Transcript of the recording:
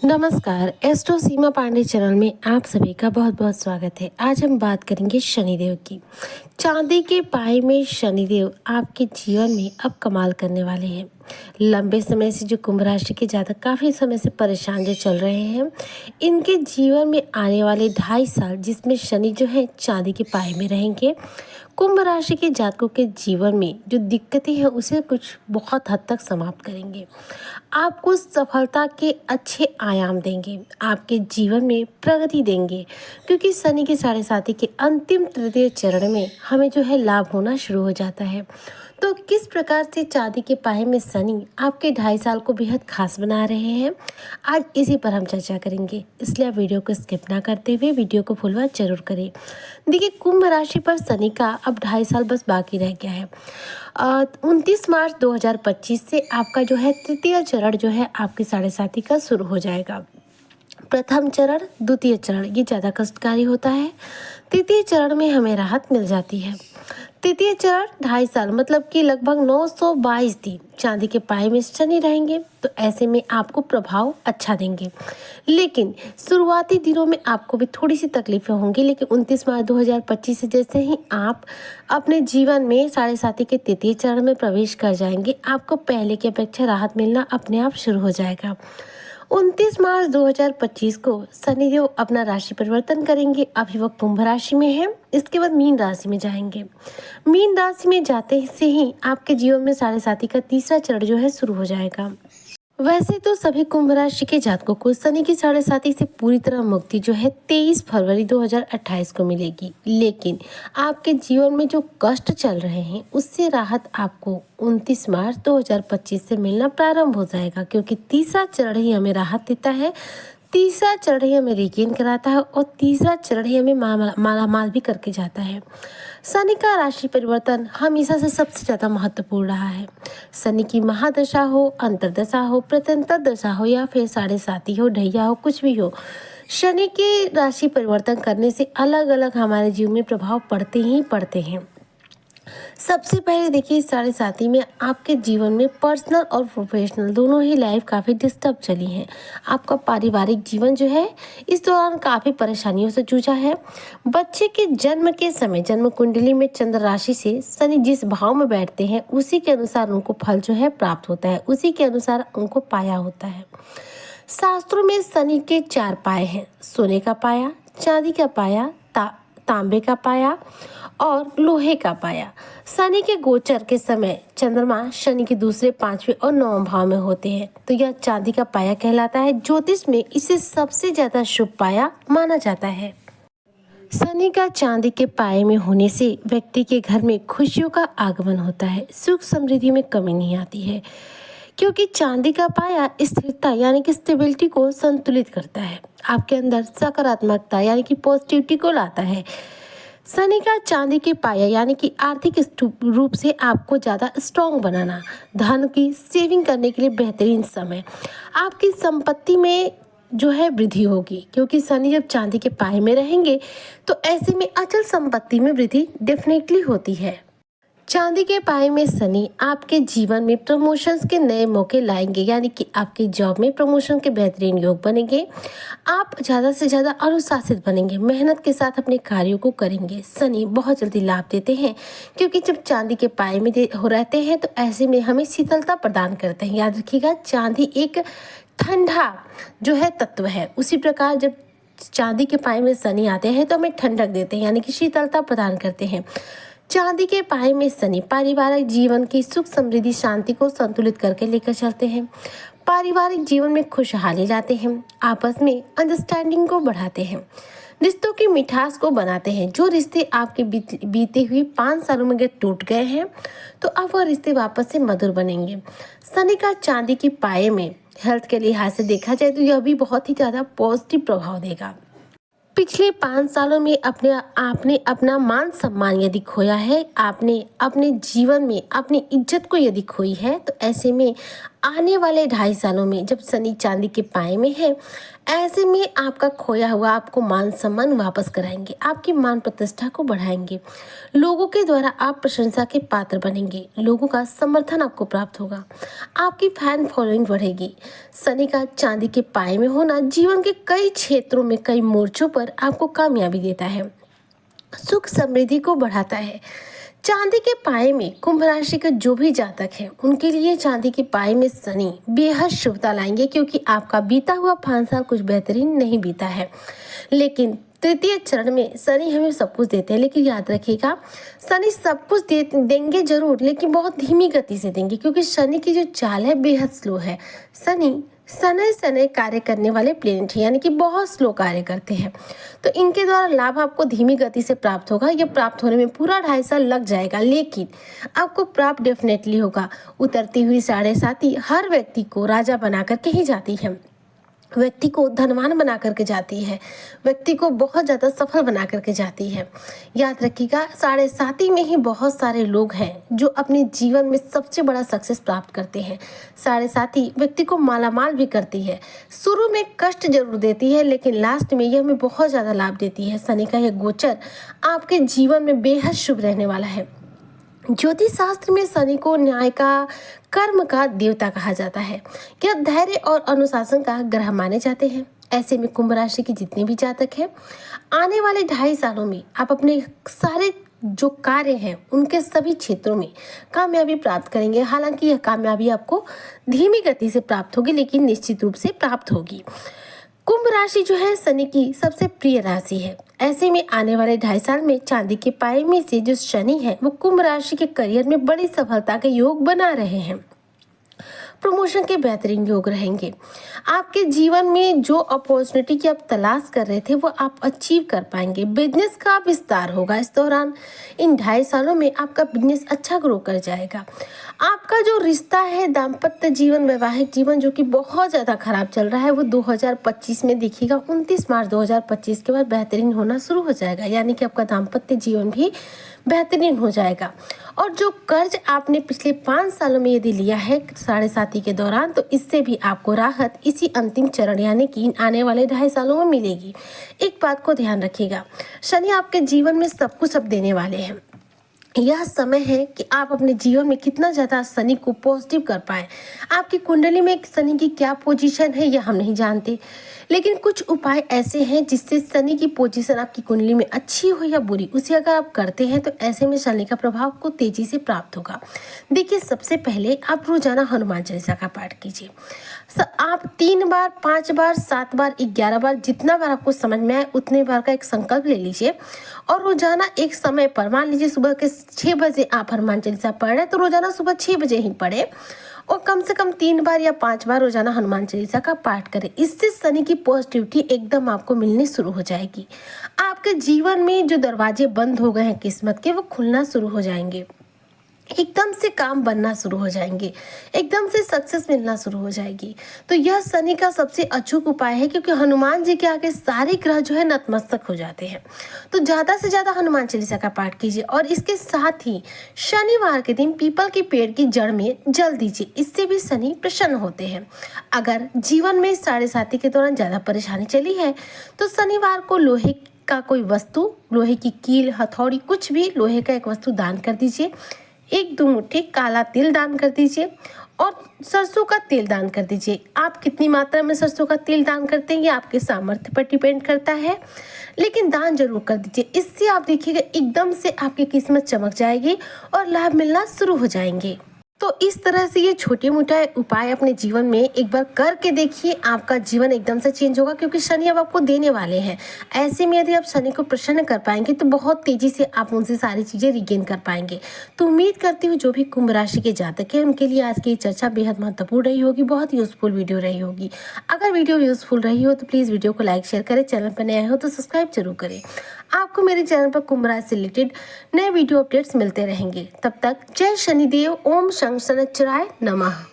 नमस्कार, एस्ट्रो सीमा पांडे चैनल में आप सभी का बहुत बहुत स्वागत है। आज हम बात करेंगे शनिदेव की। चांदी के पाए में शनिदेव आपके जीवन में अब कमाल करने वाले हैं। लंबे समय से जो कुंभ राशि के जातक काफ़ी समय से परेशान जो चल रहे हैं, इनके जीवन में आने वाले 2.5 साल जिसमें शनि जो है चांदी के पाए में रहेंगे, कुंभ राशि के जातकों के जीवन में जो दिक्कतें हैं उसे कुछ बहुत हद तक समाप्त करेंगे। आपको सफलता के अच्छे आयाम देंगे, आपके जीवन में प्रगति देंगे, क्योंकि शनि के 7.5 के अंतिम तृतीय चरण में हमें जो है लाभ होना शुरू हो जाता है। तो किस प्रकार से चांदी के पाए में शनि आपके 2.5 साल को बेहद खास बना रहे हैं, आज इसी पर हम चर्चा करेंगे। इसलिए आप वीडियो को स्किप ना करते हुए वीडियो को फुल वॉच जरूर करें। देखिए, कुंभ राशि पर शनि का अब 2.5 साल बस बाकी रह गया है। 29 मार्च 2025 से आपका जो है तृतीय चरण जो है आपके 7.5 का शुरू हो जाएगा। प्रथम चरण, द्वितीय चरण ये ज़्यादा कष्टकारी होता है। तृतीय चरण में हमें राहत मिल जाती है। तृतीय चरण 2.5 साल मतलब कि लगभग 922 दिन चांदी के पाए में शनि रहेंगे, तो ऐसे में आपको प्रभाव अच्छा देंगे। लेकिन शुरुआती दिनों में आपको भी थोड़ी सी तकलीफें होंगी, लेकिन 29 मार्च 2025 से जैसे ही आप अपने जीवन में 7.5 के तृतीय चरण में प्रवेश कर जाएंगे, आपको पहले की अपेक्षा राहत मिलना अपने आप शुरू हो जाएगा। 29 मार्च 2025 को शनिदेव अपना राशि परिवर्तन करेंगे। अभी वह कुंभ राशि में है, इसके बाद मीन राशि में जाएंगे। मीन राशि में जाते से ही आपके जीवन में 7.5 का तीसरा चरण जो है शुरू हो जाएगा। वैसे तो सभी कुंभ राशि के जातकों को शनि की 7.5 से पूरी तरह मुक्ति जो है 23 फरवरी 2028 को मिलेगी, लेकिन आपके जीवन में जो कष्ट चल रहे हैं उससे राहत आपको 29 मार्च 2025 से मिलना प्रारंभ हो जाएगा, क्योंकि तीसरा चरण ही हमें राहत देता है, तीसरा चरण ही हमें रिगेन कराता है और तीसरा चरण ही हमें मालामाल भी करके जाता है। शनि का राशि परिवर्तन हमेशा से सबसे ज़्यादा महत्वपूर्ण रहा है। शनि की महादशा हो, अंतरदशा हो, प्रत्यंतर दशा हो या फिर 7.5 हो, ढैया हो, कुछ भी हो, शनि के राशि परिवर्तन करने से अलग अलग हमारे जीवन में प्रभाव पड़ते ही पड़ते हैं। सबसे पहले देखिए, 7.5 में आपके जीवन में पर्सनल और प्रोफेशनल दोनों ही लाइफ काफ़ी डिस्टर्ब चली है। आपका पारिवारिक जीवन जो है इस दौरान काफ़ी परेशानियों से जूझा है। बच्चे के जन्म के समय जन्म कुंडली में चंद्र राशि से शनि जिस भाव में बैठते हैं उसी के अनुसार उनको फल जो है प्राप्त होता है, उसी के अनुसार उनको पाया होता है। शास्त्रों में शनि के 4 पाए हैं: सोने का पाया, चांदी का पाया, तांबे का पाया और लोहे का पाया। शनि के गोचर के समय चंद्रमा शनि के दूसरे, 5वें और 9वें भाव में होते हैं, तो यह चांदी का पाया कहलाता है। ज्योतिष में इसे सबसे ज्यादा शुभ पाया माना जाता है। शनि का चांदी के पाए में होने से व्यक्ति के घर में खुशियों का आगमन होता है, सुख समृद्धि में कमी नहीं आती है, क्योंकि चांदी का पाया स्थिरता यानी कि स्टेबिलिटी को संतुलित करता है, आपके अंदर सकारात्मकता यानी कि पॉजिटिविटी को लाता है। शनि का चांदी के पाया यानी कि आर्थिक रूप से आपको ज़्यादा स्ट्रॉन्ग बनाना, धन की सेविंग करने के लिए बेहतरीन समय, आपकी संपत्ति में जो है वृद्धि होगी, क्योंकि शनि जब चांदी के पाए में रहेंगे तो ऐसे में अचल संपत्ति में वृद्धि डेफिनेटली होती है। चांदी के पाए में शनि आपके जीवन में प्रमोशंस के नए मौके लाएंगे, यानी कि आपकी जॉब में प्रमोशन के बेहतरीन योग बनेंगे। आप ज़्यादा से ज़्यादा अनुशासित बनेंगे, मेहनत के साथ अपने कार्यों को करेंगे। शनि बहुत जल्दी लाभ देते हैं, क्योंकि जब चांदी के पाए में हो रहते हैं तो ऐसे में हमें शीतलता प्रदान करते हैं। याद रखिएगा, चांदी एक ठंडा जो है तत्व है, उसी प्रकार जब चांदी के पाए में शनि आते हैं तो हमें ठंडक देते हैं, यानी कि शीतलता प्रदान करते हैं। चांदी के पाए में शनि पारिवारिक जीवन की सुख समृद्धि शांति को संतुलित करके लेकर चलते हैं, पारिवारिक जीवन में खुशहाली लाते हैं, आपस में अंडरस्टैंडिंग को बढ़ाते हैं, रिश्तों की मिठास को बनाते हैं। जो रिश्ते आपके बीते हुए 5 सालों में अगर टूट गए हैं तो अब वह रिश्ते वापस से मधुर बनेंगे। शनि का चांदी के पाए में हेल्थ के लिहाज से देखा जाए तो यह भी बहुत ही ज़्यादा पॉजिटिव प्रभाव देगा। पिछले 5 सालों में आपने अपना मान सम्मान यदि खोया है, आपने अपने जीवन में अपनी इज्जत को यदि खोई है, तो ऐसे में आने वाले 2.5 सालों में जब शनि चांदी के पाए में है, ऐसे में आपका खोया हुआ आपको मान सम्मान वापस कराएंगे, आपकी मान प्रतिष्ठा को बढ़ाएंगे, लोगों के द्वारा आप प्रशंसा के पात्र बनेंगे, लोगों का समर्थन आपको प्राप्त होगा, आपकी फैन फॉलोइंग बढ़ेगी। शनि का चांदी के पाए में होना जीवन के कई क्षेत्रों में कई मोर्चों पर आपको कामयाबी देता है, सुख समृद्धि को बढ़ाता है। चांदी के पाए में कुंभ राशि का जो भी जातक है उनके लिए चांदी के पाए में शनि बेहद शुभता लाएंगे, क्योंकि आपका बीता हुआ 5 साल कुछ बेहतरीन नहीं बीता है। लेकिन तृतीय चरण में शनि हमें सब कुछ देते हैं, लेकिन याद रखिएगा शनि सब कुछ देंगे जरूर, लेकिन बहुत धीमी गति से देंगे, क्योंकि शनि की जो चाल है बेहद स्लो है। शनि सनय सनय कार्य करने वाले प्लेनेट हैं, यानी कि बहुत स्लो कार्य करते हैं, तो इनके द्वारा लाभ आपको धीमी गति से प्राप्त होगा। ये प्राप्त होने में पूरा 2.5 साल लग जाएगा, लेकिन आपको प्राप्त डेफिनेटली होगा। उतरती हुई 7.5 हर व्यक्ति को राजा बना करके ही जाती है, व्यक्ति को धनवान बना करके जाती है, व्यक्ति को बहुत ज़्यादा सफल बना करके जाती है। याद रखिएगा 7.5 में ही बहुत सारे लोग हैं जो अपने जीवन में सबसे बड़ा सक्सेस प्राप्त करते हैं। 7.5 व्यक्ति को मालामाल भी करती है, शुरू में कष्ट जरूर देती है, लेकिन लास्ट में यह हमें बहुत ज़्यादा लाभ देती है। शनि का यह गोचर आपके जीवन में बेहद शुभ रहने वाला है। ज्योतिष शास्त्र में शनि को न्याय का, कर्म का देवता कहा जाता है। यह धैर्य और अनुशासन का ग्रह माने जाते हैं। ऐसे में कुंभ राशि के जितने भी जातक हैं, आने वाले 2.5 सालों में आप अपने सारे जो कार्य हैं उनके सभी क्षेत्रों में कामयाबी प्राप्त करेंगे। हालांकि यह कामयाबी आपको धीमी गति से प्राप्त होगी, लेकिन निश्चित रूप से प्राप्त होगी। कुंभ राशि जो है शनि की सबसे प्रिय राशि है। ऐसे में आने वाले 2.5 साल में चांदी के पाए में से जो शनि है वो कुंभ राशि के करियर में बड़ी सफलता के योग बना रहे हैं। प्रमोशन के बेहतरीन योग रहेंगे। आपके जीवन में जो अपॉर्चुनिटी की आप तलाश कर रहे थे वो आप अचीव कर पाएंगे। बिजनेस का विस्तार होगा इस दौरान। इन 2.5 सालों में आपका बिजनेस अच्छा ग्रो कर जाएगा। आपका जो रिश्ता है, दाम्पत्य जीवन, वैवाहिक जीवन जो कि बहुत ज़्यादा खराब चल रहा है, वो 2025 में देखिएगा 29 मार्च 2025 के बाद बेहतरीन होना शुरू हो जाएगा, यानी कि आपका दाम्पत्य जीवन भी बेहतरीन हो जाएगा। और जो कर्ज आपने पिछले 5 सालों में यदि लिया है 7.5 के दौरान, तो इससे भी आपको राहत इसी अंतिम चरण यानी कि आने वाले 2.5 सालों में मिलेगी। एक बात को ध्यान रखिएगा, शनि आपके जीवन में सब कुछ अब देने वाले हैं। यह समय है कि आप अपने जीवन में कितना ज़्यादा शनि को पॉजिटिव कर पाएँ। आपकी कुंडली में शनि की क्या पोजीशन है यह हम नहीं जानते, लेकिन कुछ उपाय ऐसे हैं जिससे शनि की पोजीशन आपकी कुंडली में अच्छी हो या बुरी, उसे अगर आप करते हैं तो ऐसे में शनि का प्रभाव को तेजी से प्राप्त होगा। देखिए, सबसे पहले आप रोजाना हनुमान चालीसा का पाठ कीजिए। आप 3 बार, 5 बार, 7 बार, 11 बार, जितना बार आपको समझ में आए उतने बार का एक संकल्प ले लीजिए और रोजाना एक समय पर, मान लीजिए सुबह के 6 बजे आप हनुमान चालीसा पढ़ रहे हैं तो रोजाना सुबह 6 बजे ही पढ़े और कम से कम 3 बार या 5 बार रोजाना हनुमान चालीसा का पाठ करें। इससे शनि की पॉजिटिविटी एकदम आपको मिलनी शुरू हो जाएगी। आपके जीवन में जो दरवाजे बंद हो गए हैं किस्मत के, वो खुलना शुरू हो जाएंगे। एकदम से काम बनना शुरू हो जाएंगे, एकदम से सक्सेस मिलना शुरू हो जाएगी। तो यह शनि का सबसे अचूक उपाय है, क्योंकि हनुमान जी के आगे सारे ग्रह जो है नतमस्तक हो जाते हैं। तो ज़्यादा से ज़्यादा हनुमान चालीसा का पाठ कीजिए और इसके साथ ही शनिवार के दिन पीपल के पेड़ की जड़ में जल दीजिए, इससे भी शनि प्रसन्न होते हैं। अगर जीवन में 7.5 के दौरान ज़्यादा परेशानी चली है तो शनिवार को लोहे का कोई वस्तु, लोहे की कील, हथौड़ी, कुछ भी लोहे का एक वस्तु दान कर दीजिए। 1-2 मुट्ठी काला तिल दान कर दीजिए और सरसों का तेल दान कर दीजिए। आप कितनी मात्रा में सरसों का तेल दान करते हैं ये आपके सामर्थ्य पर डिपेंड करता है, लेकिन दान जरूर कर दीजिए। इससे आप देखिएगा एकदम से आपकी किस्मत चमक जाएगी और लाभ मिलना शुरू हो जाएंगे। तो इस तरह से ये छोटे मोटे उपाय अपने जीवन में एक बार करके देखिए, आपका जीवन एकदम से चेंज होगा, क्योंकि शनि अब आपको देने वाले हैं। ऐसे में यदि आप शनि को प्रसन्न कर पाएंगे तो बहुत तेजी से आप उनसे सारी चीज़ें रिगेन कर पाएंगे। तो उम्मीद करती हूँ जो भी कुंभ राशि के जातक हैं उनके लिए आज की चर्चा बेहद महत्वपूर्ण रही होगी, बहुत यूजफुल वीडियो रही होगी। अगर वीडियो यूजफुल रही हो तो प्लीज़ वीडियो को लाइक शेयर करें, चैनल पर नए हो तो सब्सक्राइब जरूर करें। आपको मेरे चैनल पर कुंभ राशि से रिलेटेड नए वीडियो अपडेट्स मिलते रहेंगे। तब तक जय शनिदेव, ओम शनिश्चराय नमः।